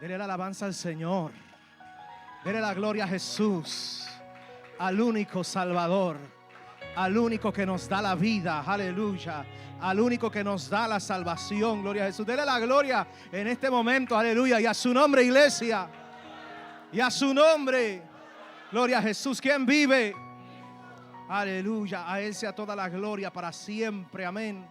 Dele la alabanza al Señor. Dele la gloria a Jesús, al único Salvador, al único que nos da la vida, aleluya, al único que nos da la salvación, gloria a Jesús. Dele la gloria en este momento, aleluya, y a su nombre, iglesia, y a su nombre, gloria a Jesús. ¿Quién vive? Aleluya, a Él sea toda la gloria para siempre, amén.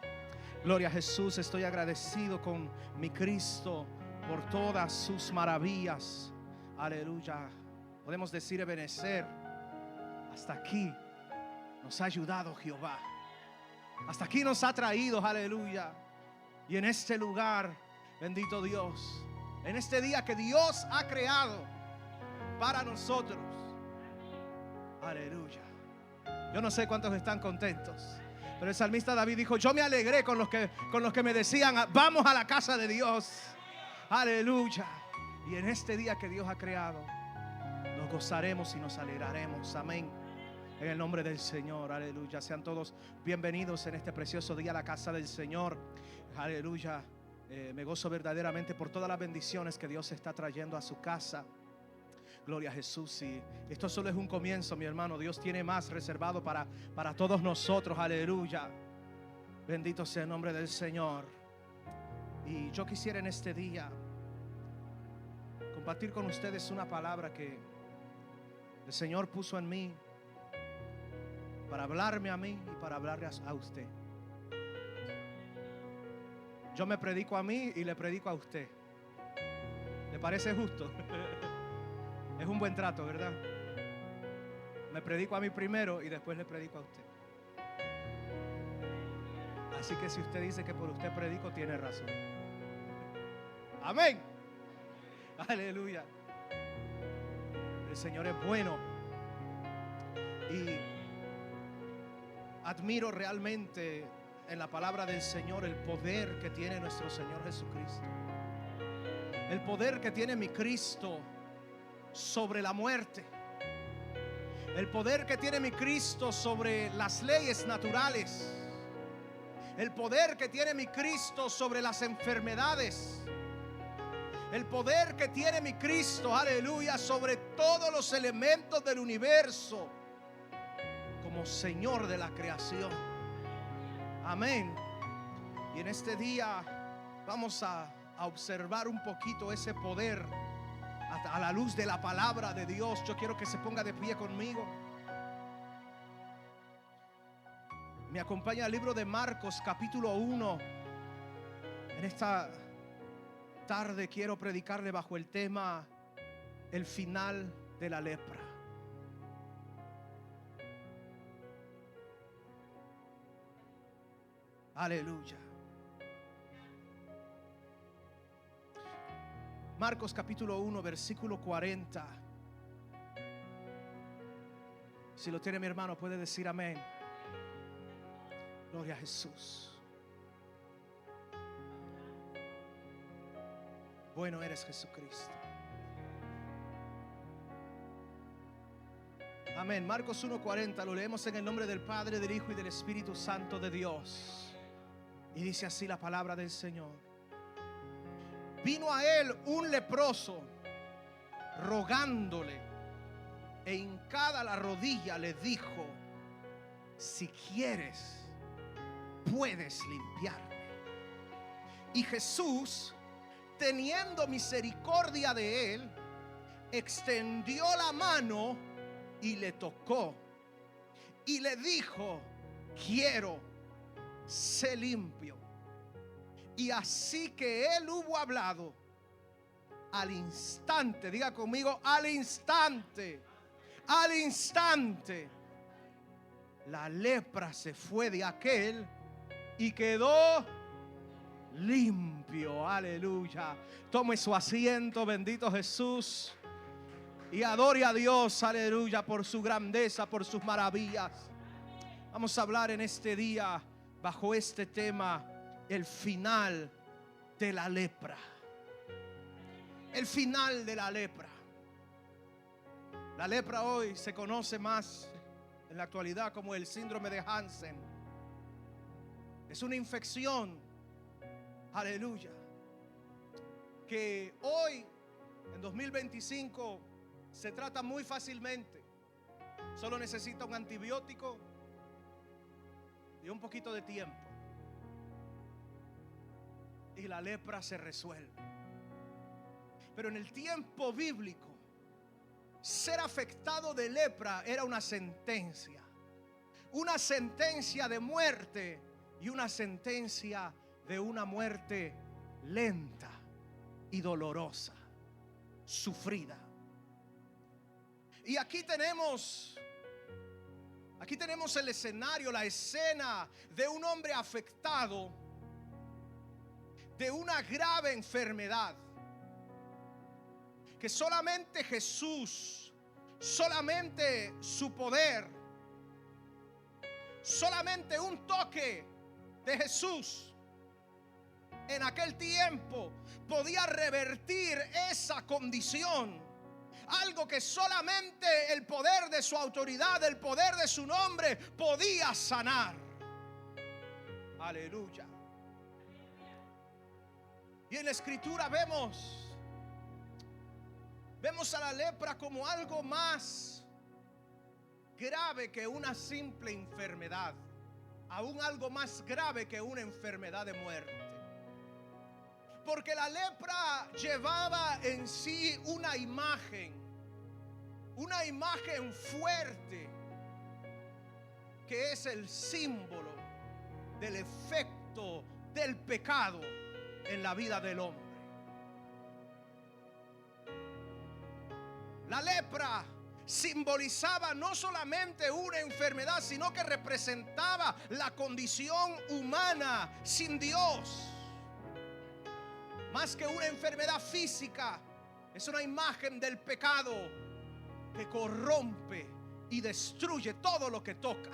Gloria a Jesús. Estoy agradecido con mi Cristo por todas sus maravillas, aleluya. Podemos decir Ebenezer, hasta aquí nos ha ayudado Jehová, hasta aquí nos ha traído, aleluya. Y en este lugar, bendito Dios, en este día que Dios ha creado para nosotros, aleluya. Yo no sé cuántos están contentos, pero el salmista David dijo: yo me alegré con los que me decían, vamos a la casa de Dios, aleluya. Y en este día que Dios ha creado, nos gozaremos y nos alegraremos, amén. En el nombre del Señor, aleluya. Sean todos bienvenidos en este precioso día a la casa del Señor, aleluya. Me gozo verdaderamente por todas las bendiciones que Dios está trayendo a su casa. Gloria a Jesús. Y esto solo es un comienzo, mi hermano. Dios tiene más reservado para todos nosotros, aleluya. Bendito sea el nombre del Señor. Y yo quisiera en este día compartir con ustedes una palabra que el Señor puso en mí para hablarme a mí y para hablarle a usted. Yo me predico a mí y le predico a usted. ¿Le parece justo? Es un buen trato, ¿verdad? Me predico a mí primero y después le predico a usted. Así que si usted dice que por usted predico, tiene razón. Amén. Aleluya. El Señor es bueno. Y admiro realmente en la palabra del Señor el poder que tiene nuestro Señor Jesucristo. El poder que tiene mi Cristo sobre la muerte. El poder que tiene mi Cristo sobre las leyes naturales. El poder que tiene mi Cristo sobre las enfermedades. El poder que tiene mi Cristo, aleluya, sobre todos los elementos del universo, como Señor de la creación. Amén. Y en este día vamos a observar un poquito ese poder a la luz de la palabra de Dios. Yo quiero que se ponga de pie conmigo. Me acompaña el libro de Marcos capítulo 1. En esta tarde quiero predicarle bajo el tema el final de la lepra. Aleluya. Marcos capítulo 1 versículo 40. Si lo tiene mi hermano puede decir amén. Gloria a Jesús. Bueno eres, Jesucristo. Amén. Marcos 1:40 lo leemos en el nombre del Padre, del Hijo y del Espíritu Santo de Dios. Y dice así la palabra del Señor. Vino a él un leproso, rogándole, e hincada la rodilla le dijo: si quieres, puedes limpiarme. Y Jesús, teniendo misericordia de él, extendió la mano y le tocó, y le dijo: quiero, sé limpio. Y así que él hubo hablado, al instante, diga conmigo, al instante, la lepra se fue de aquel y quedó limpio. Aleluya. Tome su asiento, bendito Jesús, y adore a Dios, aleluya, por su grandeza, por sus maravillas. Vamos a hablar en este día bajo este tema: el final de la lepra. El final de la lepra. La lepra hoy se conoce más en la actualidad como el síndrome de Hansen. Es una infección, aleluya, que hoy En 2025 se trata muy fácilmente. Solo necesita un antibiótico y un poquito de tiempo, y la lepra se resuelve. Pero en el tiempo bíblico, ser afectado de lepra era una sentencia de muerte, y una sentencia de una muerte lenta y dolorosa, sufrida. Y aquí tenemos el escenario, la escena de un hombre afectado de una grave enfermedad, que solamente Jesús, solamente su poder, solamente un toque de Jesús en aquel tiempo podía revertir esa condición. Algo que solamente el poder de su autoridad, el poder de su nombre podía sanar. Aleluya. Y en la escritura vemos a la lepra como algo más grave que una simple enfermedad, aún algo más grave que una enfermedad de muerte. Porque la lepra llevaba en sí una imagen fuerte, que es el símbolo del efecto del pecado en la vida del hombre. La lepra simbolizaba no solamente una enfermedad, sino que representaba la condición humana sin Dios. Más que una enfermedad física, es una imagen del pecado que corrompe y destruye todo lo que toca.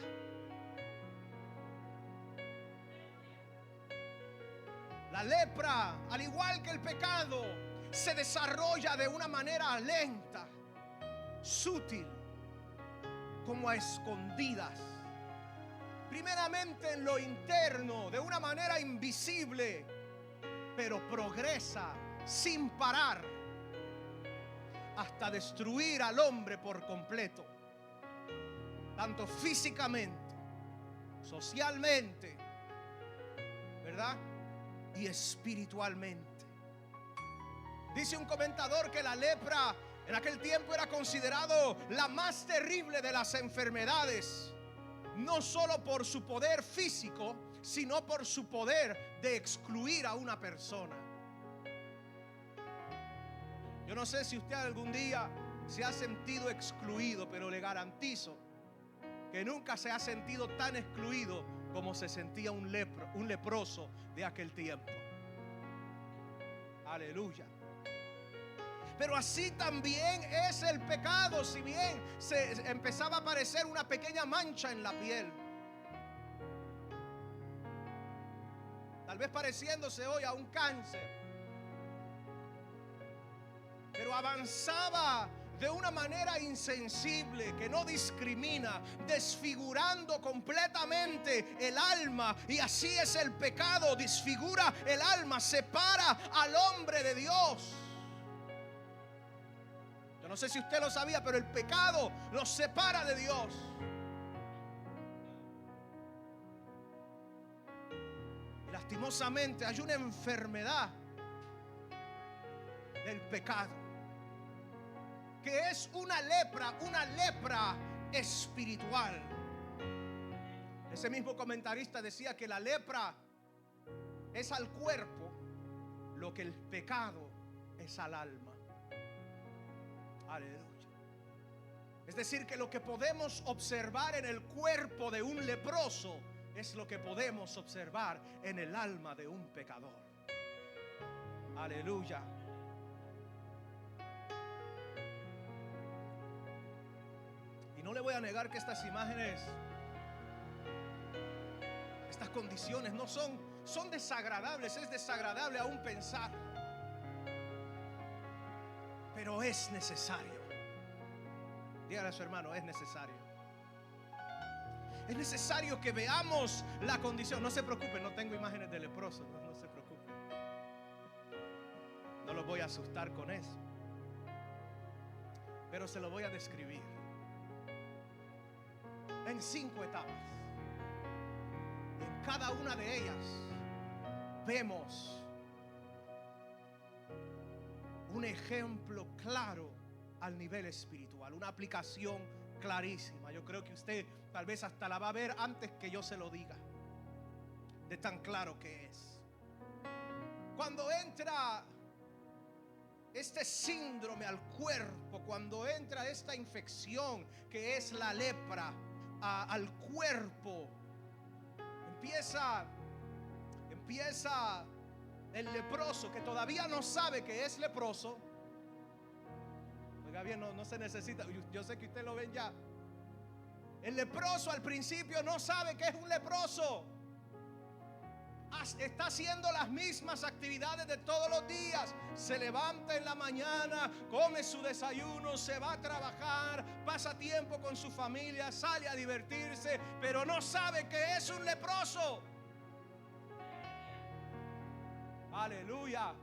La lepra, al igual que el pecado, se desarrolla de una manera lenta, sutil, como a escondidas. Primeramente en lo interno, de una manera invisible, pero progresa sin parar hasta destruir al hombre por completo, tanto físicamente, socialmente, ¿verdad? Y espiritualmente. Dice un comentador que la lepra en aquel tiempo era considerado la más terrible de las enfermedades, no solo por su poder físico, sino por su poder de excluir a una persona. Yo no sé si usted algún día se ha sentido excluido, pero le garantizo que nunca se ha sentido tan excluido como se sentía un leproso de aquel tiempo. Aleluya. Pero así también es el pecado. Si bien se empezaba a aparecer una pequeña mancha en la piel, tal vez pareciéndose hoy a un cáncer, pero avanzaba de una manera insensible que no discrimina, desfigurando completamente el alma. Y así es el pecado: desfigura el alma, separa al hombre de Dios. Yo no sé si usted lo sabía, pero el pecado los separa de Dios. Y lastimosamente hay una enfermedad del pecado, que es una lepra espiritual. Ese mismo comentarista decía que la lepra es al cuerpo lo que el pecado es al alma. Aleluya. Es decir, que lo que podemos observar en el cuerpo de un leproso es lo que podemos observar en el alma de un pecador. Aleluya. Y no le voy a negar que estas imágenes, estas condiciones no son desagradables. Es desagradable aún pensar, pero es necesario. Dígale a su hermano: es necesario. Es necesario que veamos la condición. No se preocupe, no tengo imágenes de leprosos, no se preocupe. No los voy a asustar con eso. pero se lo voy a describir en 5 etapas. Y en cada una de ellas vemos un ejemplo claro al nivel espiritual, una aplicación clarísima. Yo creo que usted tal vez hasta la va a ver antes que yo se lo diga, de tan claro que es. Cuando entra este síndrome al cuerpo, cuando entra esta infección que es la lepra al cuerpo, empieza el leproso, que todavía no sabe que es leproso. Oiga bien, no se necesita. Yo sé que usted lo ven ya. El leproso al principio no sabe que es un leproso. Está haciendo las mismas actividades de todos los días. Se levanta en la mañana, come su desayuno, se va a trabajar, pasa tiempo con su familia, sale a divertirse, pero no sabe que es un leproso. Aleluya.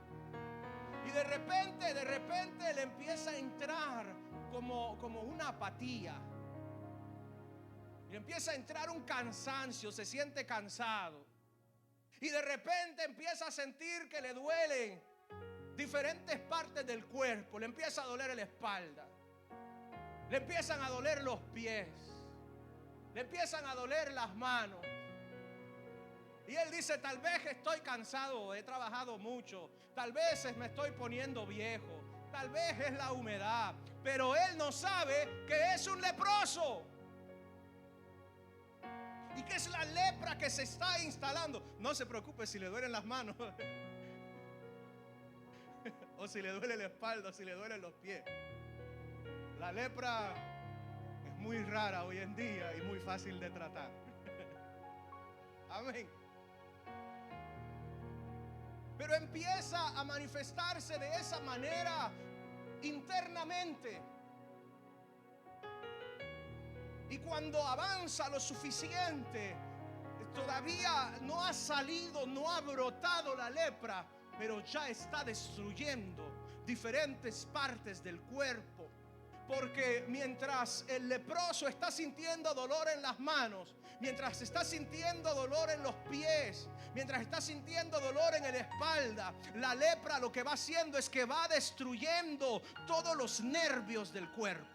Y de repente le empieza a entrar como una apatía. Y empieza a entrar un cansancio, se siente cansado. Y de repente empieza a sentir que le duelen diferentes partes del cuerpo. Le empieza a doler la espalda, le empiezan a doler los pies, le empiezan a doler las manos. Y él dice: tal vez estoy cansado, he trabajado mucho, tal vez me estoy poniendo viejo, tal vez es la humedad. Pero él no sabe que es un leproso. ¿Y qué es la lepra que se está instalando? No se preocupe si le duelen las manos o si le duele la espalda, o si le duelen los pies. La lepra es muy rara hoy en día y muy fácil de tratar. Amén. Pero empieza a manifestarse de esa manera internamente. Y cuando avanza lo suficiente, todavía no ha salido, no ha brotado la lepra, pero ya está destruyendo diferentes partes del cuerpo. Porque mientras el leproso está sintiendo dolor en las manos, mientras está sintiendo dolor en los pies, mientras está sintiendo dolor en la espalda, la lepra lo que va haciendo es que va destruyendo todos los nervios del cuerpo.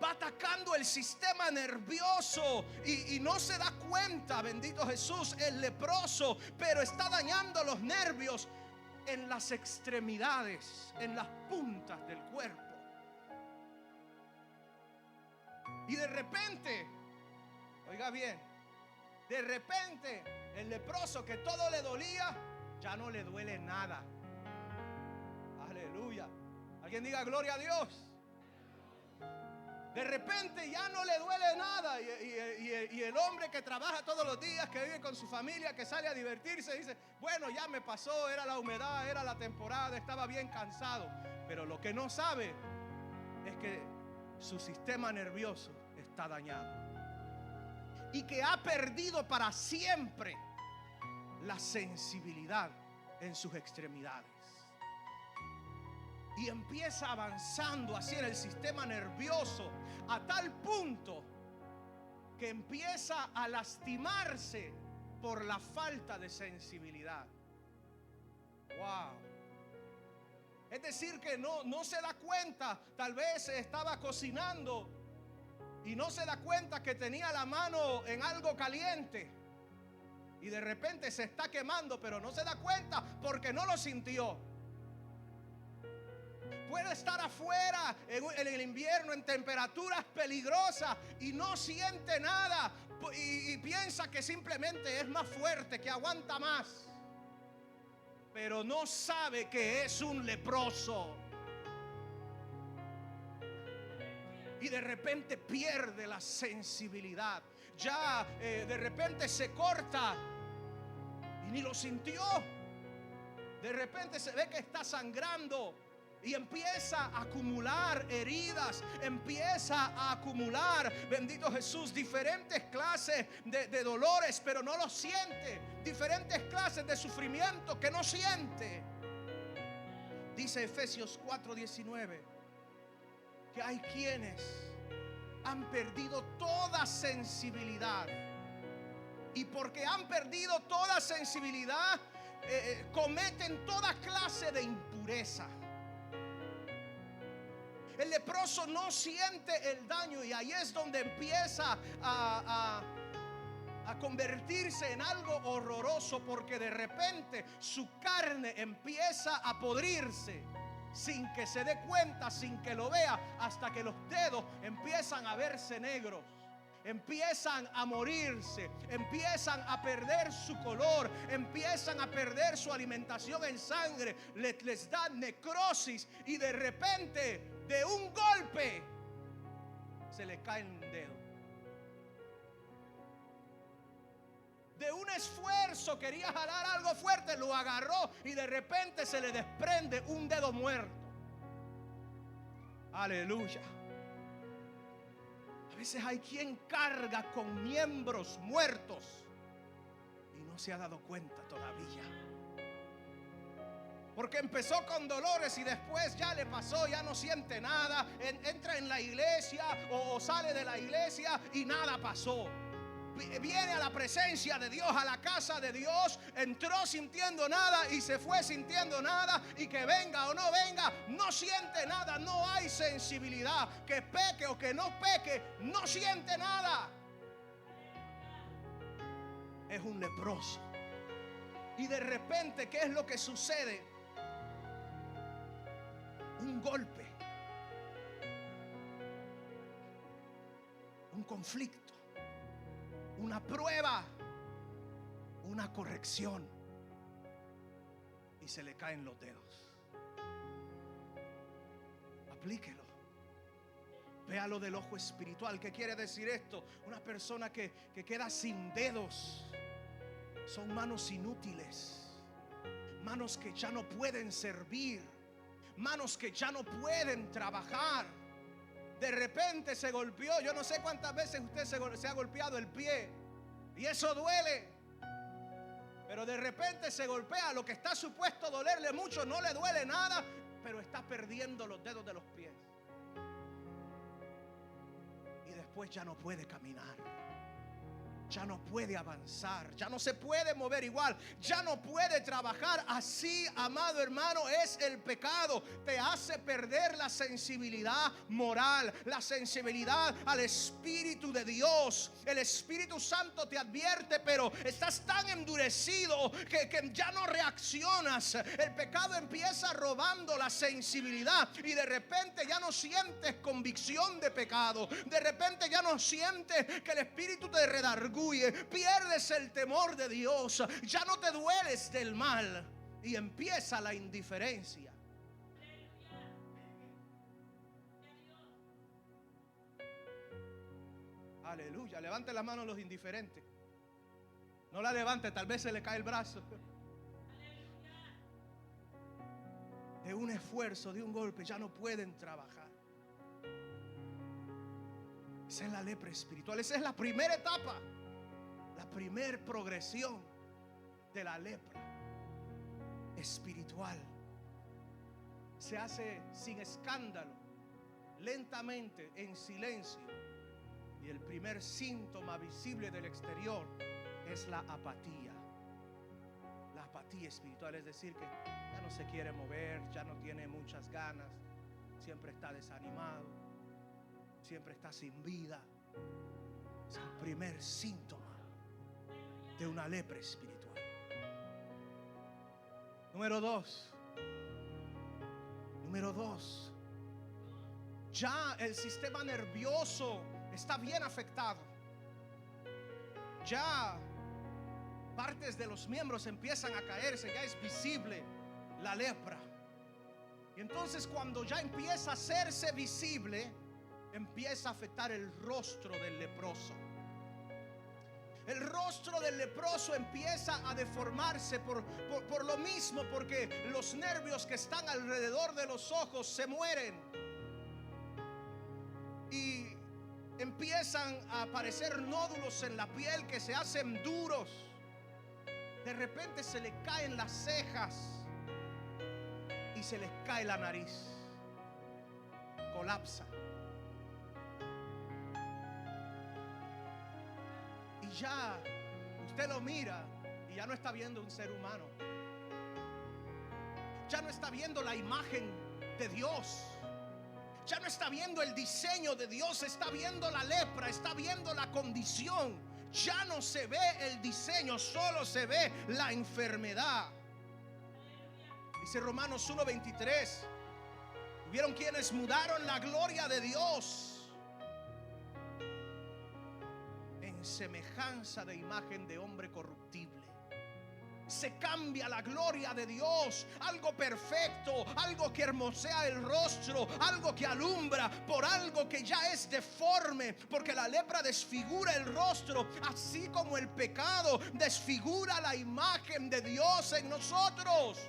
Va atacando el sistema nervioso y no se da cuenta, bendito Jesús, el leproso, pero está dañando los nervios en las extremidades, en las puntas del cuerpo. Y de repente, oiga bien, de repente el leproso que todo le dolía, ya no le duele nada. Aleluya. Alguien diga gloria a Dios. De repente ya no le duele nada y el hombre que trabaja todos los días, que vive con su familia, que sale a divertirse, dice: bueno, ya me pasó, era la humedad, era la temporada, estaba bien cansado. Pero lo que no sabe es que su sistema nervioso está dañado y que ha perdido para siempre la sensibilidad en sus extremidades. Y empieza avanzando así en el sistema nervioso a tal punto que empieza a lastimarse por la falta de sensibilidad. Wow. Es decir, que no se da cuenta. Tal vez estaba cocinando y no se da cuenta que tenía la mano en algo caliente y de repente se está quemando, pero no se da cuenta porque no lo sintió. Puede estar afuera en el invierno en temperaturas peligrosas y no siente nada y piensa que simplemente es más fuerte, que aguanta más, pero no sabe que es un leproso. Y de repente pierde la sensibilidad. Ya de repente se corta y ni lo sintió. De repente se ve que está sangrando y empieza a acumular heridas, empieza a acumular, bendito Jesús, diferentes clases de dolores, pero no los siente. Diferentes clases de sufrimiento que no siente. Dice Efesios 4:19 que hay quienes han perdido toda sensibilidad, y porque han perdido toda sensibilidad cometen toda clase de impureza. El leproso no siente el daño, y ahí es donde empieza a convertirse en algo horroroso, porque de repente su carne empieza a podrirse sin que se dé cuenta, sin que lo vea, hasta que los dedos empiezan a verse negros, empiezan a morirse, empiezan a perder su color, empiezan a perder su alimentación en sangre, les da necrosis, y de repente, de un golpe, se le cae un dedo. De un esfuerzo quería jalar algo fuerte, lo agarró y de repente se le desprende un dedo muerto. Aleluya. A veces hay quien carga con miembros muertos y no se ha dado cuenta todavía, porque empezó con dolores y después ya le pasó, ya no siente nada. Entra en la iglesia o sale de la iglesia y nada pasó. Viene a la presencia de Dios, a la casa de Dios, entró sintiendo nada y se fue sintiendo nada, y que venga o no venga, no siente nada, no hay sensibilidad. Que peque o que no peque, no siente nada. Es un leproso. Y de repente, ¿qué es lo que sucede? Un golpe, un conflicto, una prueba, una corrección, y se le caen los dedos. Aplíquelo. Véalo del ojo espiritual. ¿Qué quiere decir esto? Una persona que queda sin dedos son manos inútiles, manos que ya no pueden servir, manos que ya no pueden trabajar. De repente se golpeó. Yo no sé cuántas veces usted se ha golpeado el pie, y eso duele. Pero de repente se golpea lo que está supuesto dolerle mucho, no le duele nada, pero está perdiendo los dedos de los pies. Y después ya no puede caminar, ya no puede avanzar, ya no se puede mover igual, ya no puede trabajar. Así, amado hermano, es el pecado. Te hace perder la sensibilidad moral, la sensibilidad al Espíritu de Dios. El Espíritu Santo te advierte, pero estás tan endurecido que ya no reaccionas. El pecado empieza robando la sensibilidad, y de repente ya no sientes convicción de pecado. De repente ya no sientes que el Espíritu te redarguye. Pierdes el temor de Dios, ya no te dueles del mal, y empieza la indiferencia. Aleluya. Levante la mano los indiferentes. No la levante, tal vez se le cae el brazo. De un esfuerzo, de un golpe, ya no pueden trabajar. Esa es la lepra espiritual. Esa es la primera etapa, la primera progresión de la lepra espiritual. Se hace sin escándalo, lentamente, en silencio. Y el primer síntoma visible del exterior es la apatía. La apatía espiritual, es decir, que ya no se quiere mover, ya no tiene muchas ganas, siempre está desanimado, siempre está sin vida. Es el primer síntoma de una lepra espiritual. Número dos, ya el sistema nervioso está bien afectado. Ya partes de los miembros empiezan a caerse, ya es visible la lepra. Y entonces, cuando ya empieza a hacerse visible, empieza a afectar el rostro del leproso. El rostro del leproso empieza a deformarse por lo mismo, porque los nervios que están alrededor de los ojos se mueren y empiezan a aparecer nódulos en la piel que se hacen duros. De repente se le caen las cejas y y se les cae la nariz, colapsa. Y ya usted lo mira y ya no está viendo un ser humano, ya no está viendo la imagen de Dios, ya no está viendo el diseño de Dios, está viendo la lepra, está viendo la condición. Ya no se ve el diseño, solo se ve la enfermedad. Dice Romanos 1:23, hubieron quienes mudaron la gloria de Dios en semejanza de imagen de hombre corruptible. Se cambia la gloria de Dios, algo perfecto, algo que hermosea el rostro, algo que alumbra, por algo que ya es deforme, porque la lepra desfigura el rostro, así como el pecado desfigura la imagen de Dios en nosotros.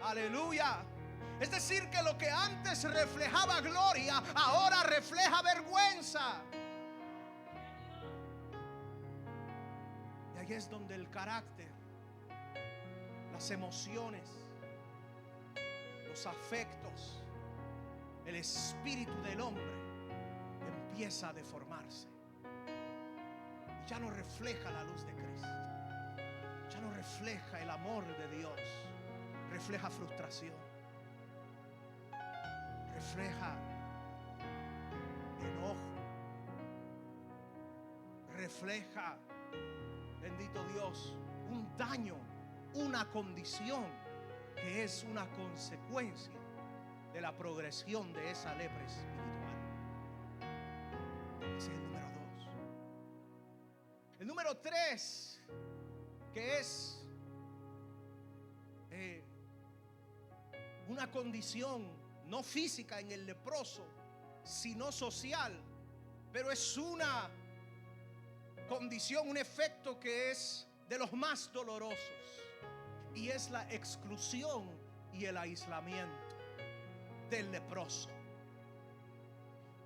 Aleluya. Es decir, que lo que antes reflejaba gloria, ahora refleja vergüenza. Y ahí es donde el carácter, las emociones, los afectos, el espíritu del hombre empieza a deformarse. Y ya no refleja la luz de Cristo, ya no refleja el amor de Dios, refleja frustración, refleja enojo, refleja, bendito Dios, un daño, una condición que es una consecuencia de la progresión de esa lepra espiritual. Ese es el número 2. El número 3, que es una condición no física en el leproso, sino social, pero es una condición, un efecto que es de los más dolorosos, y es la exclusión y el aislamiento del leproso.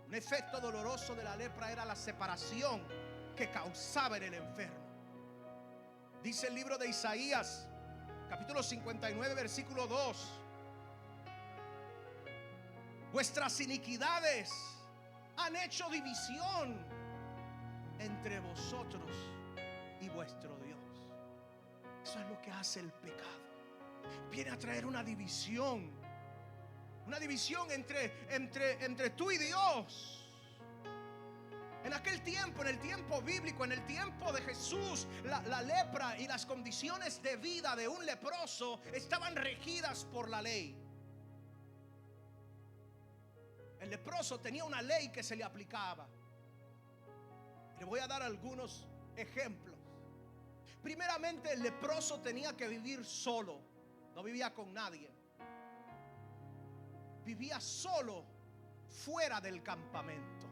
Un efecto doloroso de la lepra era la separación que causaba en el enfermo. Dice el libro de Isaías, capítulo 59, versículo 2: vuestras iniquidades han hecho división entre vosotros y vuestro Dios. Eso es lo que hace el pecado. Viene a traer una división entre tú y Dios. En aquel tiempo, en el tiempo bíblico, en el tiempo de Jesús, la lepra y las condiciones de vida de un leproso estaban regidas por la ley. El leproso tenía una ley que se le aplicaba. Le voy a dar algunos ejemplos. Primeramente, el leproso tenía que vivir solo. No vivía con nadie. Vivía solo fuera del campamento.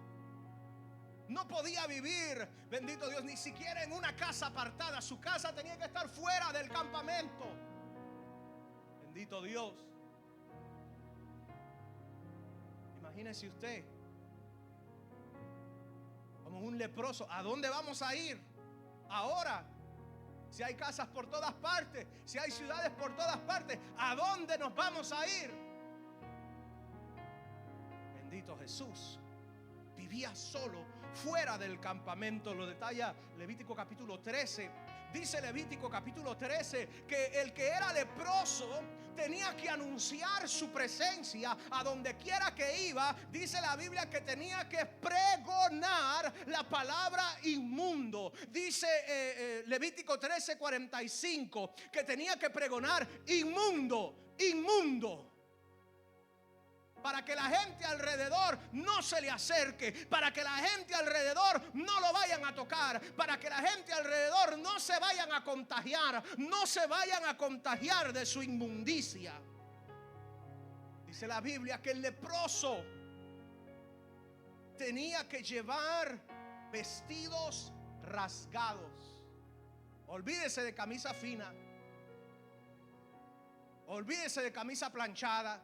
No podía vivir, bendito Dios, ni siquiera en una casa apartada. Su casa tenía que estar fuera del campamento. Bendito Dios. Imagínese usted, como un leproso. ¿A dónde vamos a ir ahora? Si hay casas por todas partes, si hay ciudades por todas partes, ¿a dónde nos vamos a ir? Bendito Jesús. Vivía solo fuera del campamento. Lo detalla Levítico capítulo 13. Dice Levítico capítulo 13 que el que era leproso tenía que anunciar su presencia a donde quiera que iba. Dice la Biblia que tenía que pregonar la palabra inmundo. Dice Levítico 13:45 que tenía que pregonar inmundo, inmundo, para que la gente alrededor no se le acerque, para que la gente alrededor no lo vayan a tocar, para que la gente alrededor no se vayan a contagiar, no se vayan a contagiar de su inmundicia. Dice la Biblia que el leproso tenía que llevar vestidos rasgados. Olvídese de camisa fina, olvídese de camisa planchada.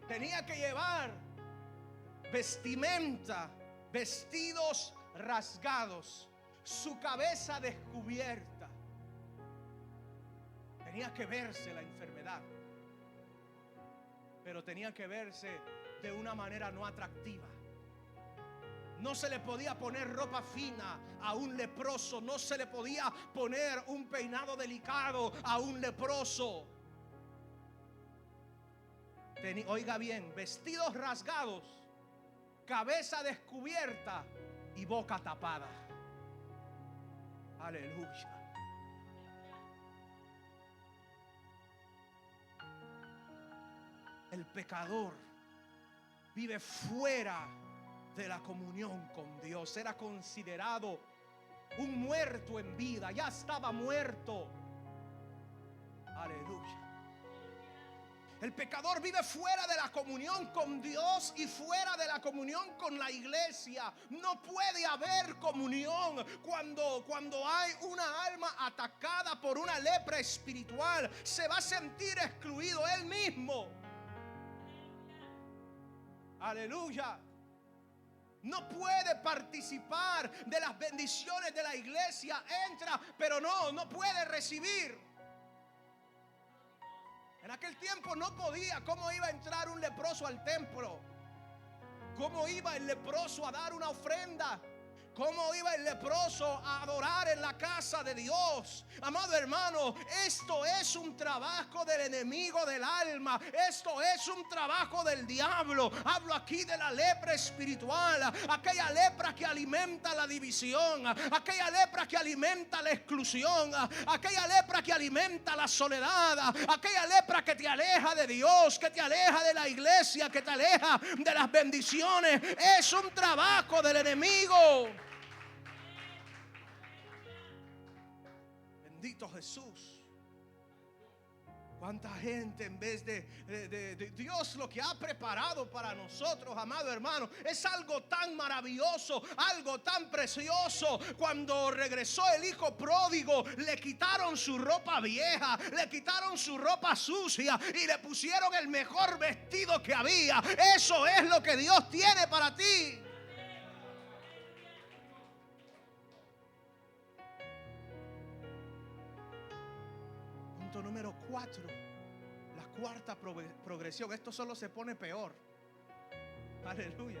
Tenía que llevar vestimenta, vestidos rasgados, su cabeza descubierta. tenía que verse la enfermedad, pero tenía que verse de una manera no atractiva. No se le podía poner ropa fina a un leproso. No se le podía poner un peinado delicado a un leproso. Oiga bien, vestidos rasgados, cabeza descubierta y boca tapada. Aleluya. El pecador vive fuera de la comunión con Dios. Era considerado un muerto en vida. Ya estaba muerto. Aleluya. El pecador vive fuera de la comunión con Dios y fuera de la comunión con la iglesia. No puede haber comunión cuando hay una alma atacada por una lepra espiritual. Se va a sentir excluido él mismo. Aleluya. No puede participar de las bendiciones de la iglesia. Entra, pero no puede recibir. En aquel tiempo no podía. ¿Cómo iba a entrar un leproso al templo? ¿Cómo iba el leproso a dar una ofrenda? ¿Cómo iba el leproso a adorar en la casa de Dios? Amado hermano, esto es un trabajo del enemigo del alma. Esto es un trabajo del diablo. Hablo aquí de la lepra espiritual. Aquella lepra que alimenta la división. Aquella lepra que alimenta la exclusión. Aquella lepra que alimenta la soledad. Aquella lepra que te aleja de Dios, que te aleja de la iglesia, que te aleja de las bendiciones. Es un trabajo del enemigo. Bendito Jesús. Cuánta gente, en vez de Dios, lo que ha preparado para nosotros, amado hermano, es algo tan maravilloso, algo tan precioso. Cuando regresó el hijo pródigo, le quitaron su ropa vieja, le quitaron su ropa sucia y le pusieron el mejor vestido que había. Eso es lo que Dios tiene para ti. Número 4, la cuarta progresión. Esto solo se pone peor. Aleluya.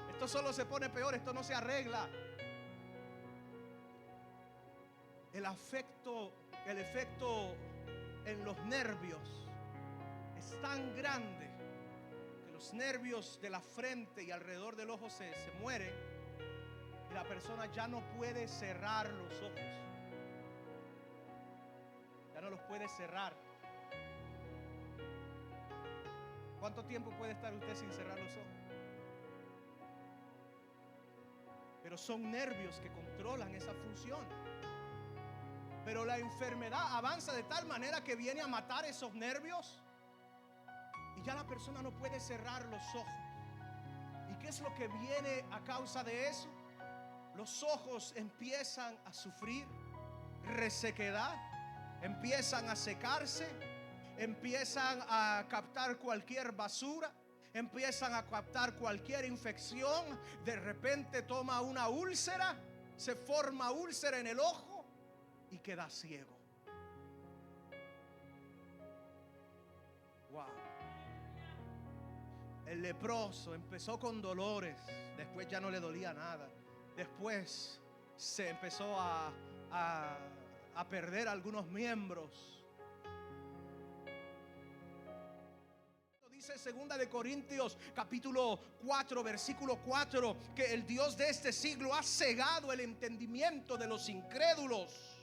Esto solo se pone peor. Esto no se arregla. El efecto en los nervios es tan grande que los nervios de la frente y alrededor del ojo se mueren y la persona ya no puede cerrar los ojos. Ya no los puede cerrar. ¿Cuánto tiempo puede estar usted sin cerrar los ojos? Pero son nervios que controlan esa función. Pero la enfermedad avanza de tal manera que viene a matar esos nervios y ya la persona no puede cerrar los ojos. ¿Y qué es lo que viene a causa de eso? Los ojos empiezan a sufrir resequedad. Empiezan a secarse, empiezan a captar cualquier basura, empiezan a captar cualquier infección. De repente toma una úlcera, se forma úlcera en el ojo y queda ciego. Wow. El leproso empezó con dolores, después ya no le dolía nada. Después se empezó a perder algunos miembros. Dice 2 de Corintios capítulo 4 versículo 4 que el Dios de este siglo ha cegado el entendimiento de los incrédulos.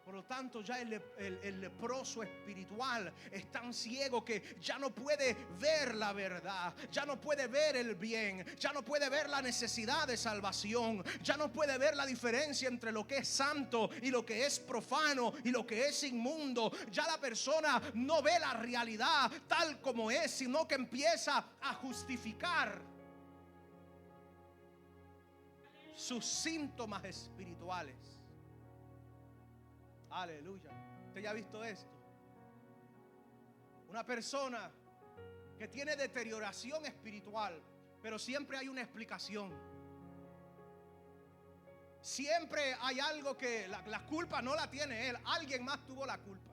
Por lo tanto, ya el leproso espiritual es tan ciego que ya no puede ver la verdad, ya no puede ver el bien, ya no puede ver la necesidad de salvación, ya no puede ver la diferencia entre lo que es santo y lo que es profano y lo que es inmundo. Ya la persona no ve la realidad tal como es, sino que empieza a justificar sus síntomas espirituales. Aleluya. ¿Usted ya ha visto esto? Una persona que tiene deterioración espiritual, pero siempre hay una explicación. Siempre hay algo que la culpa no la tiene él, alguien más tuvo la culpa.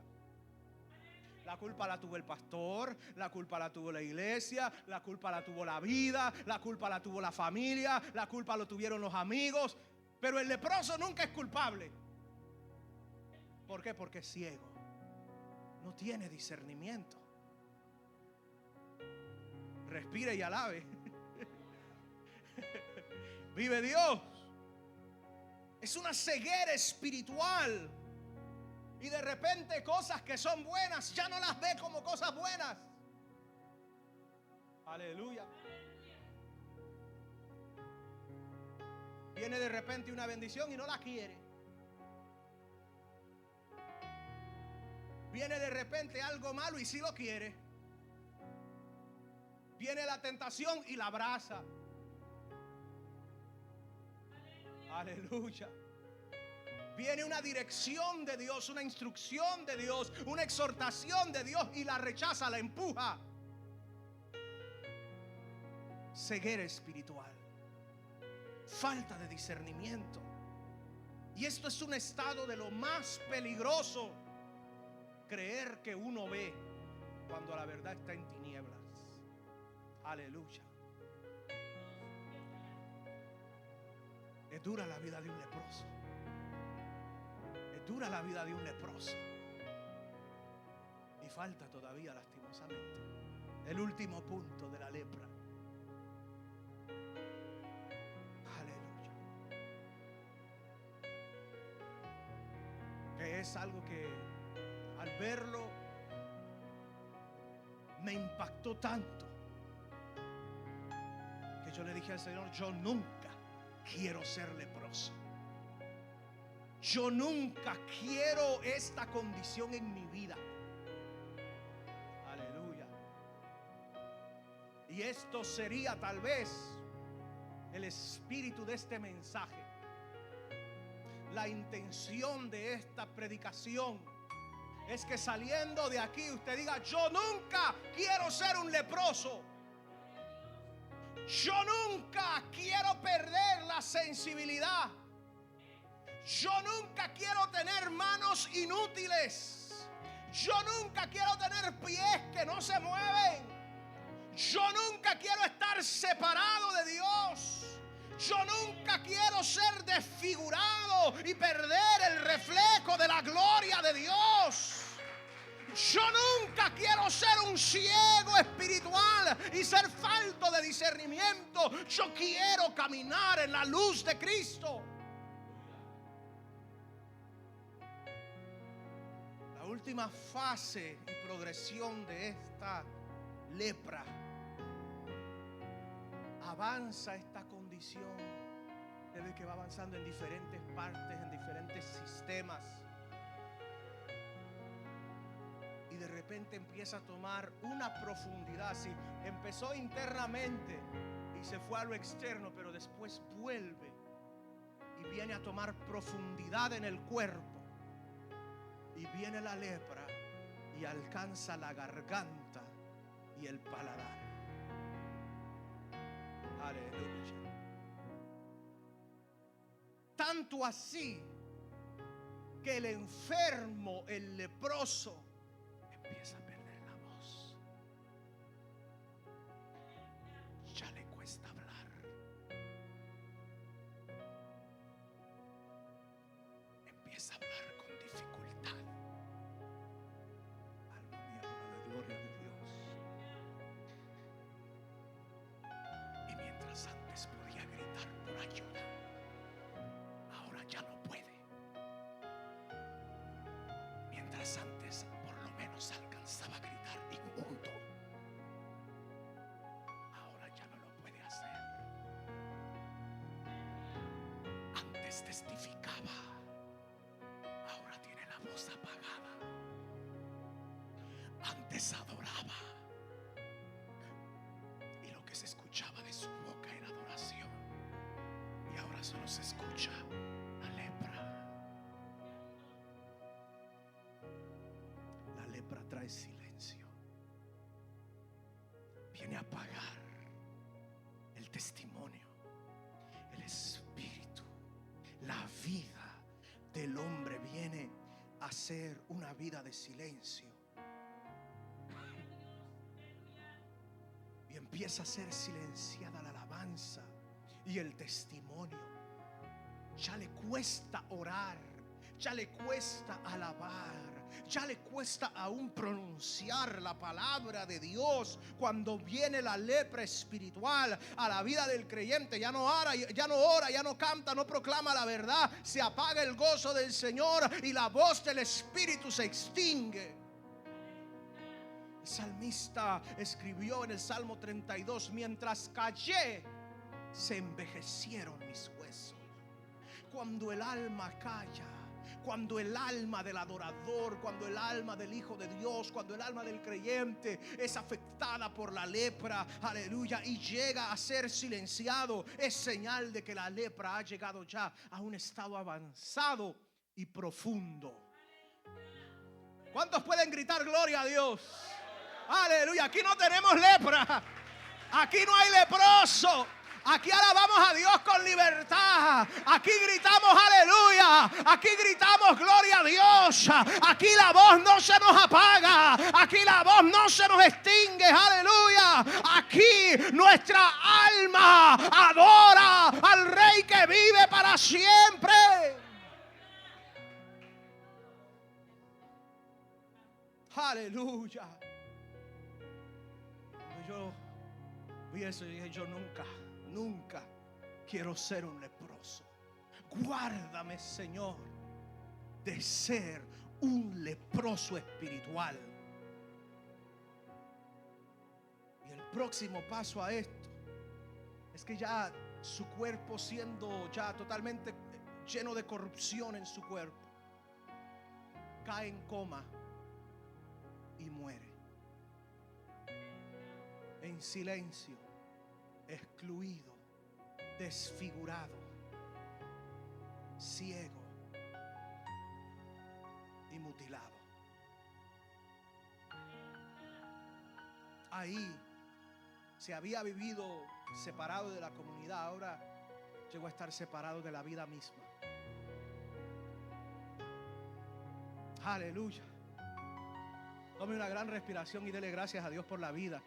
La culpa la tuvo el pastor, la culpa la tuvo la iglesia, la culpa la tuvo la vida, la culpa la tuvo la familia, la culpa lo tuvieron los amigos. Pero el leproso nunca es culpable. ¿Por qué? Porque es ciego. No tiene discernimiento. Respire y alabe. Vive Dios. Es una ceguera espiritual. Y de repente cosas que son buenas ya no las ve como cosas buenas. Aleluya. Viene de repente una bendición y no la quiere. Viene de repente algo malo y sí lo quiere. Viene la tentación y la abraza. Aleluya. Viene una dirección de Dios, una instrucción de Dios, una exhortación de Dios y la rechaza, la empuja. Ceguera espiritual. Falta de discernimiento. Y esto es un estado de lo más peligroso. Creer que uno ve cuando la verdad está en tinieblas. Aleluya. Es dura la vida de un leproso. Es dura la vida de un leproso. Y falta todavía, lastimosamente, el último punto de la lepra. Aleluya. Que es algo que al verlo me impactó tanto que yo le dije al Señor: yo nunca quiero ser leproso. Yo nunca quiero esta condición en mi vida. Aleluya. Y esto sería tal vez el espíritu de este mensaje. La intención de esta predicación es que saliendo de aquí usted diga: yo nunca quiero ser un leproso. Yo nunca quiero perder la sensibilidad. Yo nunca quiero tener manos inútiles. Yo nunca quiero tener pies que no se mueven. Yo nunca quiero estar separado de Dios. Yo nunca quiero ser desfigurado y perder el reflejo de la gloria de Dios. Yo nunca quiero ser un ciego espiritual y ser falto de discernimiento. Yo quiero caminar en la luz de Cristo. La última fase y progresión de esta lepra. Avanza esta condición desde que va avanzando en diferentes partes, en diferentes sistemas. Y de repente empieza a tomar una profundidad. Sí, empezó internamente y se fue a lo externo, pero después vuelve y viene a tomar profundidad en el cuerpo. Y viene la lepra y alcanza la garganta y el paladar. Aleluya. Tanto así que el enfermo, el leproso, empieza a perder la voz. Ya le cuesta hablar. Empieza a hablar con dificultad. Alma mía, para la gloria de Dios. Y mientras antes podía gritar por ayuda, ahora ya no puede. Mientras antes por lo menos alcanzaba a gritar inmundo, ahora ya no lo puede hacer. Antes testificaba, ahora tiene la voz apagada. Antes adoraba y lo que se escuchaba de su boca era adoración, y ahora solo se escucha la lepra. La lepra trae silencio. Viene a apagar el testimonio, el espíritu, la vida del hombre viene a ser una vida de silencio. Y empieza a ser silenciada la alabanza y el testimonio. Ya le cuesta orar, ya le cuesta alabar, ya le cuesta aún pronunciar la palabra de Dios. Cuando viene la lepra espiritual a la vida del creyente, ya no ora, ya no canta, no proclama la verdad. Se apaga el gozo del Señor y la voz del Espíritu se extingue. El salmista escribió en el Salmo 32: mientras callé, se envejecieron mis huesos. Cuando el alma calla, cuando el alma del adorador, cuando el alma del Hijo de Dios, cuando el alma del creyente es afectada por la lepra, aleluya, y llega a ser silenciado, es señal de que la lepra ha llegado ya a un estado avanzado y profundo. ¿Cuántos pueden gritar gloria a Dios? Aleluya. Aquí no tenemos lepra, aquí no hay leproso. Aquí alabamos a Dios con libertad. Aquí gritamos aleluya. Aquí gritamos gloria a Dios. Aquí la voz no se nos apaga. Aquí la voz no se nos extingue. Aleluya. Aquí nuestra alma adora al Rey que vive para siempre. Aleluya. Cuando yo vi eso, dije: yo nunca quiero ser un leproso. Guárdame, Señor, de ser un leproso espiritual. Y el próximo paso a esto es que ya su cuerpo, siendo ya totalmente lleno de corrupción en su cuerpo, cae en coma y muere en silencio, excluido, desfigurado, ciego y mutilado. Ahí se había vivido separado de la comunidad, ahora llegó a estar separado de la vida misma. Aleluya. Tome una gran respiración y dele gracias a Dios por la vida.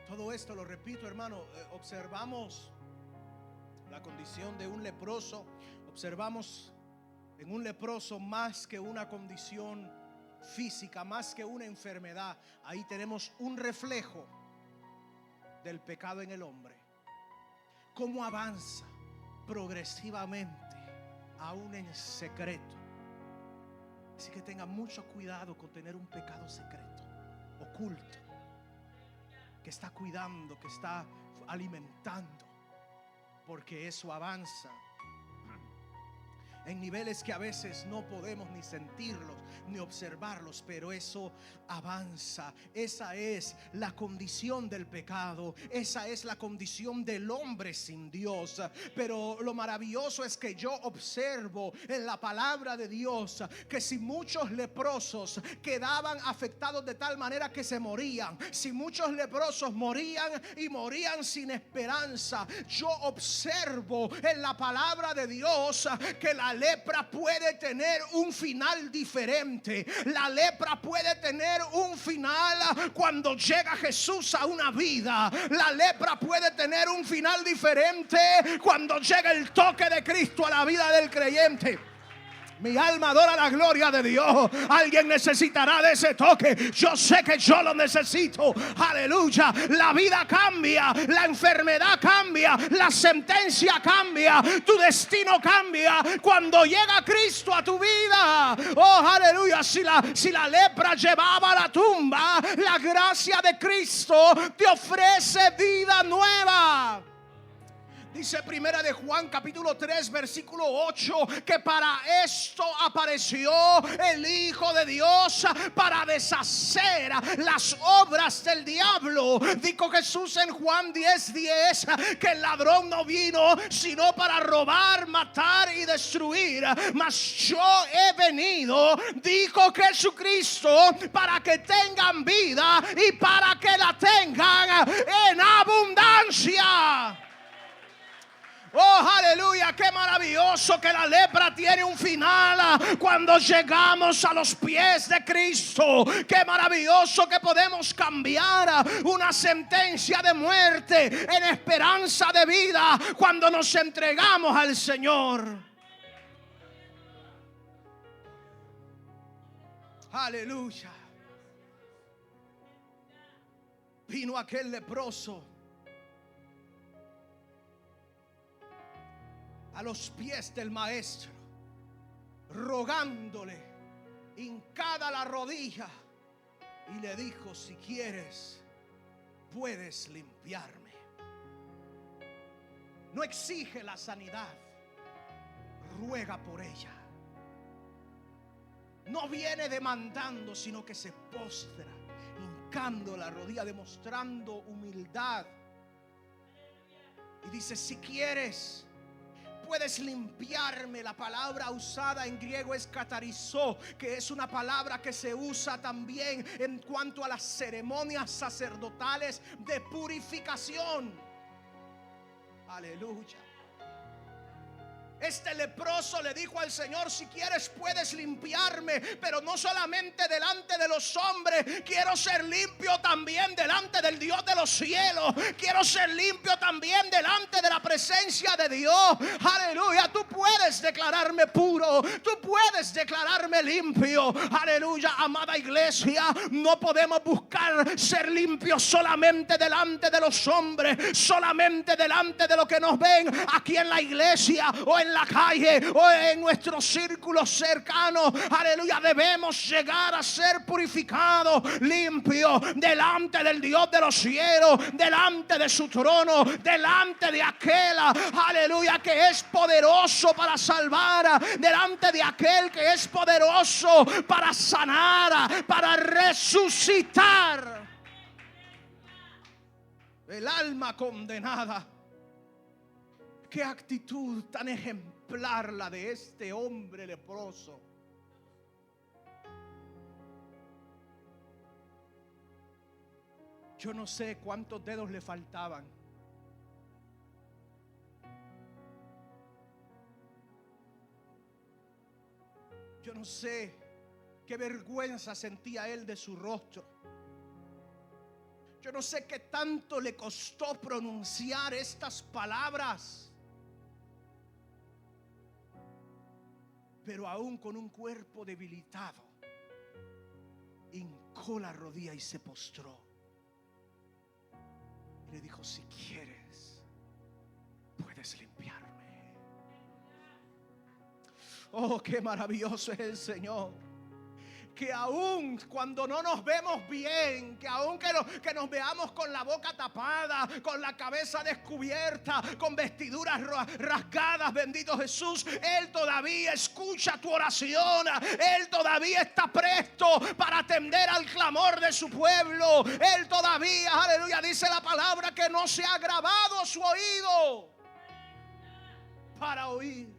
Todo esto, lo repito, hermano, observamos la condición de un leproso. Observamos en un leproso más que una condición física, más que una enfermedad. Ahí tenemos un reflejo del pecado en el hombre. Cómo avanza progresivamente, aún en secreto. Así que tenga mucho cuidado con tener un pecado secreto, oculto, que está cuidando, que está alimentando, porque eso avanza en niveles que a veces no podemos ni sentirlos ni observarlos, pero eso avanza. Esa es la condición del pecado, esa es la condición del hombre sin Dios. Pero lo maravilloso es que yo observo en la palabra de Dios que si muchos leprosos quedaban afectados de tal manera que se morían, si muchos leprosos morían y morían sin esperanza, yo observo en la palabra de Dios que la lepra puede tener un final diferente. La lepra puede tener un final cuando llega Jesús a una vida. La lepra puede tener un final diferente cuando llega el toque de Cristo a la vida del creyente. Mi alma adora la gloria de Dios. Alguien necesitará de ese toque. Yo sé que yo lo necesito. Aleluya. La vida cambia, la enfermedad cambia, la sentencia cambia, tu destino cambia cuando llega Cristo a tu vida. Oh, aleluya. Si la lepra llevaba a la tumba, la gracia de Cristo te ofrece vida nueva. Dice Primera de Juan capítulo 3 versículo 8 que para esto apareció el Hijo de Dios, para deshacer las obras del diablo. Dijo Jesús en Juan 10:10 que el ladrón no vino sino para robar, matar y destruir, mas yo he venido, dijo Jesucristo, para que tengan vida y para que la tengan en abundancia. Oh, aleluya, qué maravilloso que la lepra tiene un final cuando llegamos a los pies de Cristo. Qué maravilloso que podemos cambiar una sentencia de muerte en esperanza de vida cuando nos entregamos al Señor. Aleluya. Vino aquel leproso a los pies del maestro, rogándole, hincada la rodilla, y le dijo: si quieres, puedes limpiarme. No exige la sanidad, ruega por ella. No viene demandando, sino que se postra, hincando la rodilla, demostrando humildad. Y dice: si quieres, puedes limpiarme. La palabra usada en griego es katarizó, que es una palabra que se usa también en cuanto a las ceremonias sacerdotales de purificación. Aleluya. Este leproso le dijo al Señor: si quieres puedes limpiarme, pero no solamente delante de los hombres. Quiero ser limpio también delante del Dios de los cielos. Quiero ser limpio también delante de la presencia de Dios. Aleluya. Tú puedes declararme puro, tú puedes declararme limpio. Aleluya. Amada iglesia, no podemos buscar ser limpios solamente delante de los hombres, solamente delante de los que nos ven aquí en la iglesia o en la calle o en nuestros círculos cercanos. Aleluya. Debemos llegar a ser purificados, limpios delante del Dios de los cielos, delante de su trono, delante de aquel, aleluya, que es poderoso para salvar, delante de aquel que es poderoso para sanar, para resucitar el alma condenada. Qué actitud tan ejemplar la de este hombre leproso. Yo no sé cuántos dedos le faltaban. Yo no sé qué vergüenza sentía él de su rostro. Yo no sé qué tanto le costó pronunciar estas palabras. Pero aún con un cuerpo debilitado, hincó la rodilla y se postró. Y le dijo: si quieres, puedes limpiarme. Oh, qué maravilloso es el Señor. Que aún cuando no nos vemos bien, que aún que nos veamos con la boca tapada, con la cabeza descubierta, con vestiduras rasgadas, bendito Jesús, Él todavía escucha tu oración. Él todavía está presto para atender al clamor de su pueblo. Él todavía, aleluya, dice la palabra que no se ha grabado su oído para oír.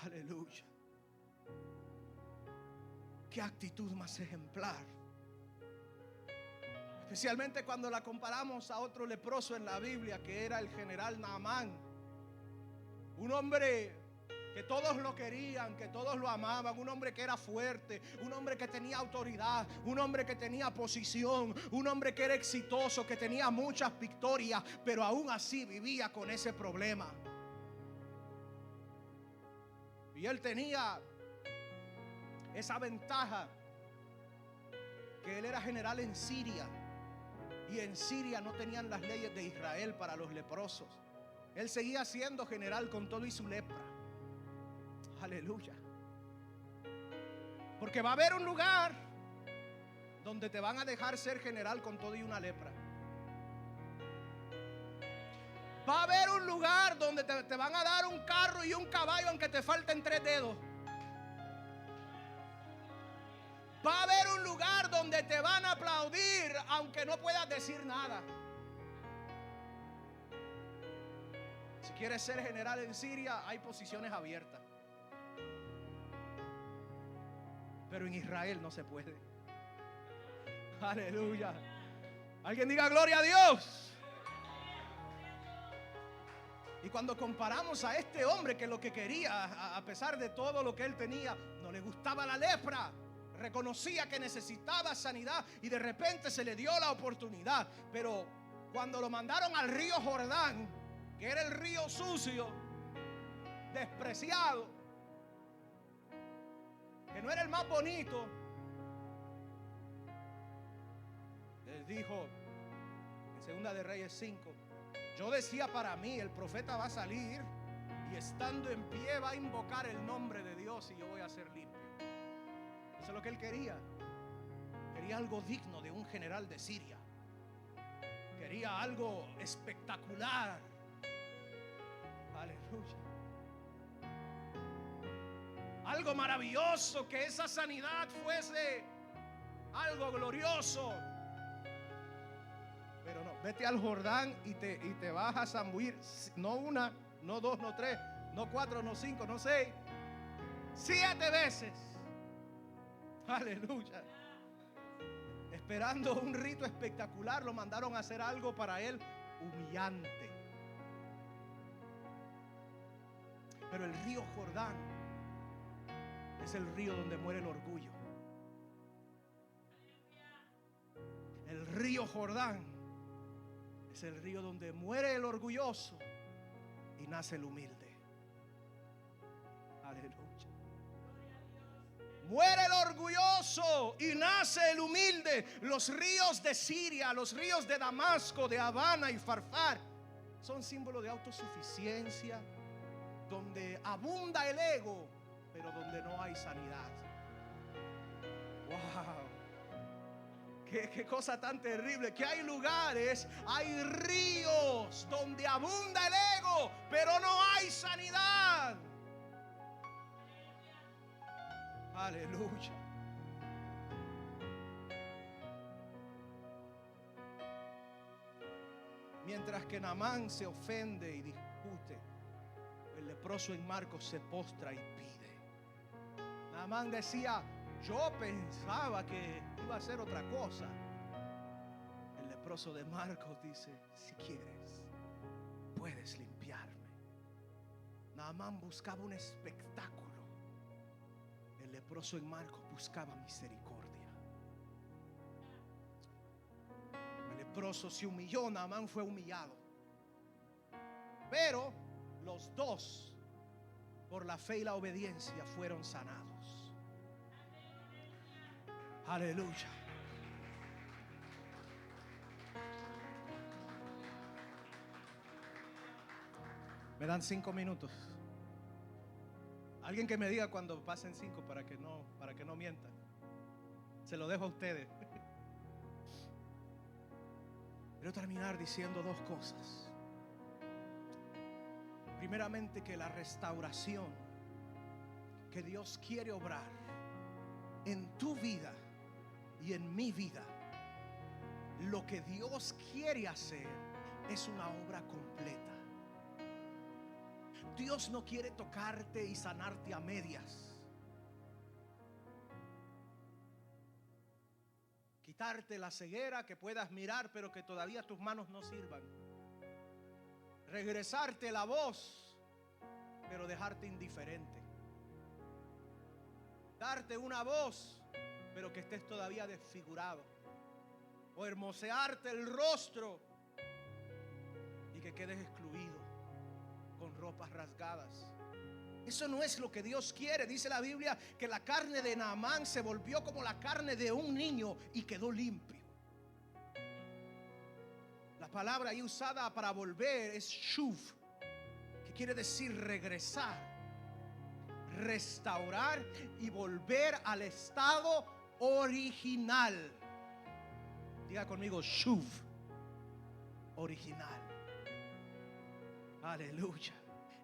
Aleluya. Qué actitud más ejemplar. Especialmente cuando la comparamos a otro leproso en la Biblia, que era el general Naamán. Un hombre que todos lo querían, que todos lo amaban. Un hombre que era fuerte, un hombre que tenía autoridad, un hombre que tenía posición, un hombre que era exitoso, que tenía muchas victorias, pero aún así vivía con ese problema. Y él tenía esa ventaja, que él era general en Siria, y en Siria no tenían las leyes de Israel para los leprosos. Él seguía siendo general con todo y su lepra. Aleluya. Porque va a haber un lugar donde te van a dejar ser general con todo y una lepra. Va a haber un lugar donde te van a dar un carro y un caballo aunque te falten 3 dedos. Va a haber un lugar donde te van a aplaudir aunque no puedas decir nada. Si quieres ser general en Siria, hay posiciones abiertas. Pero en Israel no se puede. Aleluya. Alguien diga gloria a Dios. Y cuando comparamos a este hombre que lo que quería, a pesar de todo lo que él tenía, no le gustaba la lepra, reconocía que necesitaba sanidad y de repente se le dio la oportunidad. Pero cuando lo mandaron al río Jordán, que era el río sucio, despreciado, que no era el más bonito, les dijo en 2 de Reyes 5: yo decía para mí, el profeta va a salir y estando en pie va a invocar el nombre de Dios y yo voy a ser limpio. Eso es lo que él quería. Quería algo digno de un general de Siria. Quería algo espectacular. Aleluya. Algo maravilloso, que esa sanidad fuese algo glorioso. Pero no, vete al Jordán y te vas a zambullir. No 1, no 2, no 3, no 4, no 5, no 6, 7 veces. Aleluya. Esperando un rito espectacular, lo mandaron a hacer algo para él humillante. Pero el río Jordán es el río donde muere el orgullo. El río Jordán es el río donde muere el orgulloso y nace el humilde. Aleluya. Muere el orgulloso y nace el humilde. Los ríos de Siria, los ríos de Damasco, de Habana y Farfar son símbolos de autosuficiencia, donde abunda el ego, pero donde no hay sanidad. Wow. Qué cosa tan terrible, que hay lugares, hay ríos donde abunda el ego, pero no hay sanidad. Aleluya. Mientras que Naamán se ofende y discute, el leproso en Marcos se postra y pide. Naamán decía: yo pensaba que iba a ser otra cosa. El leproso de Marcos dice: si quieres, puedes limpiarme. Naamán buscaba un espectáculo. El leproso en Marcos buscaba misericordia. El leproso se humilló, Naamán fue humillado. Pero los dos, por la fe y la obediencia, fueron sanados. Aleluya. Me dan 5 minutos. Alguien que me diga cuando pasen 5 para que no mientan. Se lo dejo a ustedes. Quiero terminar diciendo 2 cosas. Primeramente, que la restauración que Dios quiere obrar en tu vida y en mi vida, lo que Dios quiere hacer es una obra completa. Dios no quiere tocarte y sanarte a medias, quitarte la ceguera, que puedas mirar pero que todavía tus manos no sirvan, regresarte la voz pero dejarte indiferente, darte una voz pero que estés todavía desfigurado, o hermosearte el rostro y que quedes excluido con ropas rasgadas. Eso no es lo que Dios quiere. Dice la Biblia que la carne de Naamán se volvió como la carne de un niño y quedó limpio. La palabra ahí usada para volver es shuv, que quiere decir regresar, restaurar y volver al estado original. Diga conmigo: shuv, original. Aleluya.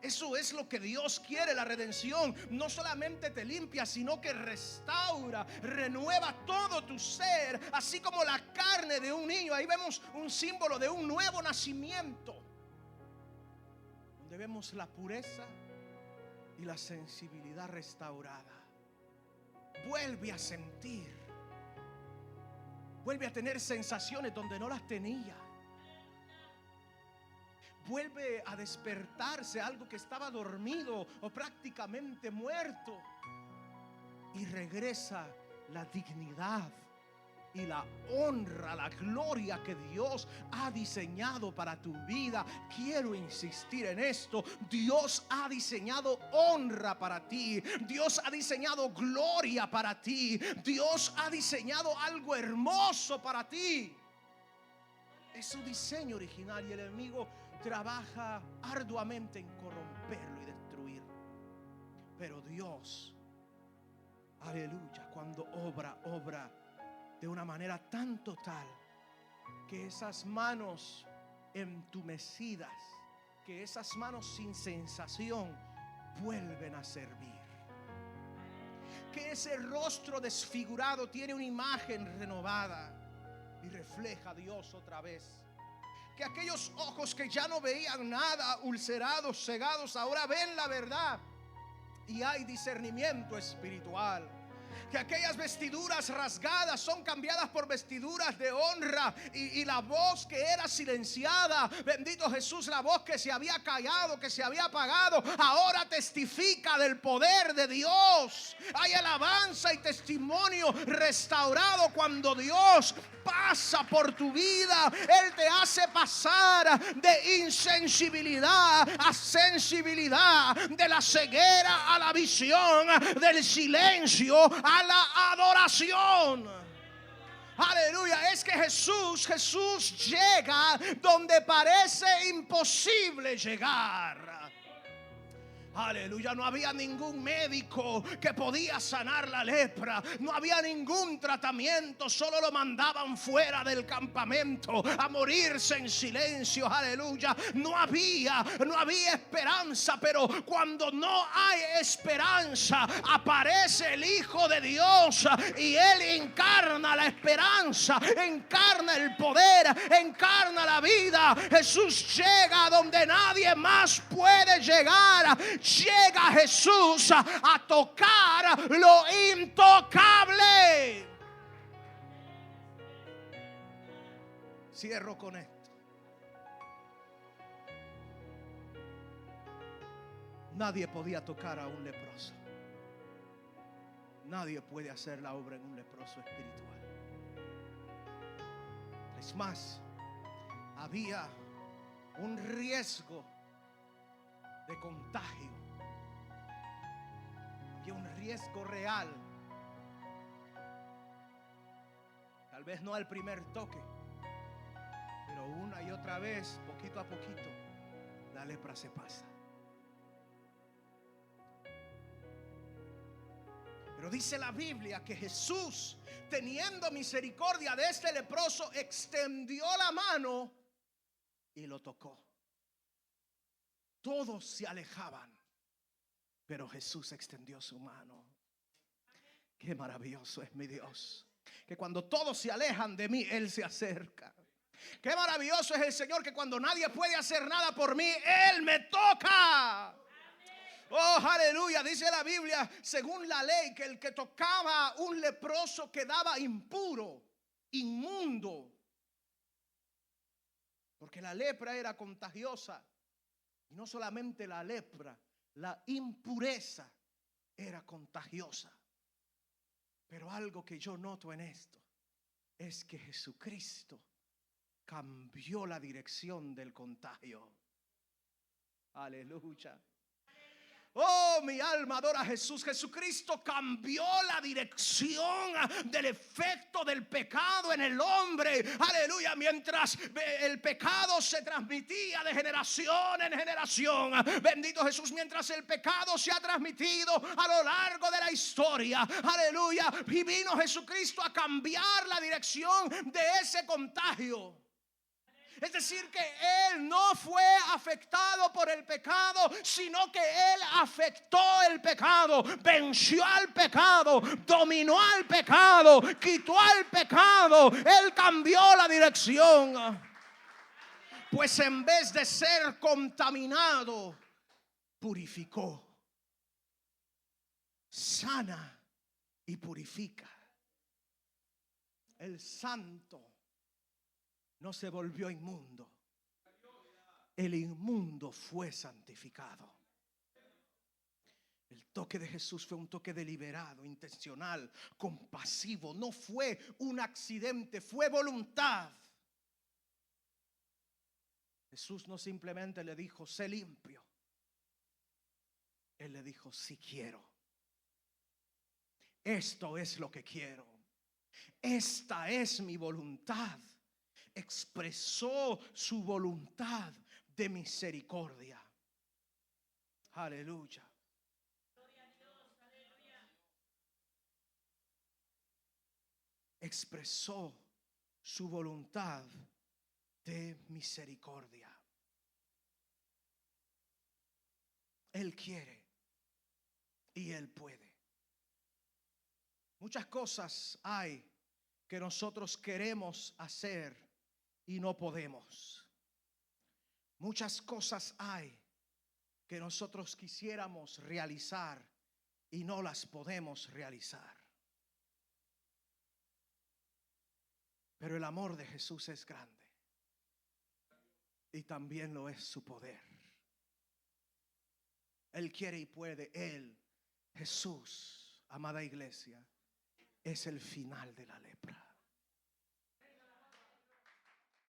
Eso es lo que Dios quiere, la redención. No solamente te limpia, sino que restaura, renueva todo tu ser, así como la carne de un niño. Ahí vemos un símbolo de un nuevo nacimiento, donde vemos la pureza y la sensibilidad restaurada. Vuelve a sentir, vuelve a tener sensaciones donde no las tenía. Vuelve a despertarse algo que estaba dormido o prácticamente muerto. Y regresa la dignidad y la honra, la gloria que Dios ha diseñado para tu vida. Quiero insistir en esto. Dios ha diseñado honra para ti. Dios ha diseñado gloria para ti. Dios ha diseñado algo hermoso para ti. Es su diseño original y el enemigo trabaja arduamente en corromperlo y destruirlo. Pero Dios, aleluya, cuando obra de una manera tan total que esas manos entumecidas, que esas manos sin sensación vuelven a servir. Que ese rostro desfigurado tiene una imagen renovada y refleja a Dios otra vez. Que aquellos ojos que ya no veían nada, ulcerados, cegados, ahora ven la verdad y hay discernimiento espiritual. Que aquellas vestiduras rasgadas son cambiadas por vestiduras de honra, y la voz que era silenciada, bendito Jesús, la voz que se había callado, que se había apagado, ahora testifica del poder de Dios. Hay alabanza y testimonio restaurado cuando Dios pasa por tu vida. Él te hace pasar de insensibilidad a sensibilidad, de la ceguera a la visión, del silencio a la adoración. Aleluya. Es que Jesús llega donde parece imposible llegar. Aleluya. No había ningún médico que podía sanar la lepra. No había ningún tratamiento. Solo lo mandaban fuera del campamento a morirse en silencio. Aleluya. No había esperanza. Pero cuando no hay esperanza, aparece el Hijo de Dios y Él encarna la esperanza, encarna el poder, encarna la vida. Jesús llega donde nadie más puede llegar. Llega Jesús a tocar lo intocable. Cierro con esto. Nadie podía tocar a un leproso. Nadie puede hacer la obra en un leproso espiritual. Es más, había un riesgo de contagio. Había un riesgo real. Tal vez no al primer toque, pero una y otra vez, poquito a poquito, la lepra se pasa. Pero dice la Biblia que Jesús, teniendo misericordia de este leproso, extendió la mano y lo tocó. Todos se alejaban, pero Jesús extendió su mano. Qué maravilloso es mi Dios, que cuando todos se alejan de mí, Él se acerca. Qué maravilloso es el Señor, que cuando nadie puede hacer nada por mí, Él me toca. Oh, aleluya. Dice la Biblia, según la ley, que el que tocaba a un leproso quedaba impuro, inmundo, porque la lepra era contagiosa. Y no solamente la lepra, la impureza era contagiosa. Pero algo que yo noto en esto es que Jesucristo cambió la dirección del contagio. Aleluya. Oh, mi alma adora a Jesús. Jesucristo cambió la dirección del efecto del pecado en el hombre. Aleluya. Mientras el pecado se transmitía de generación en generación, bendito Jesús, mientras el pecado se ha transmitido a lo largo de la historia, aleluya, y vino Jesucristo a cambiar la dirección de ese contagio. Es decir, que Él no fue afectado por el pecado, sino que Él afectó el pecado, venció al pecado, dominó al pecado, quitó al pecado. Él cambió la dirección. Pues en vez de ser contaminado, purificó, sana y purifica. El santo no se volvió inmundo. El inmundo fue santificado. El toque de Jesús fue un toque deliberado, intencional, compasivo. No fue un accidente, fue voluntad. Jesús no simplemente le dijo, sé limpio. Él le dijo, sí quiero. Esto es lo que quiero. Esta es mi voluntad. Expresó su voluntad de misericordia. Aleluya. Expresó su voluntad de misericordia. Él quiere y Él puede. Muchas cosas hay que nosotros queremos hacer y no podemos. Muchas cosas hay que nosotros quisiéramos realizar y no las podemos realizar. Pero el amor de Jesús es grande y también lo es su poder. Él quiere y puede. Él, Jesús, amada iglesia, es el final de la lepra.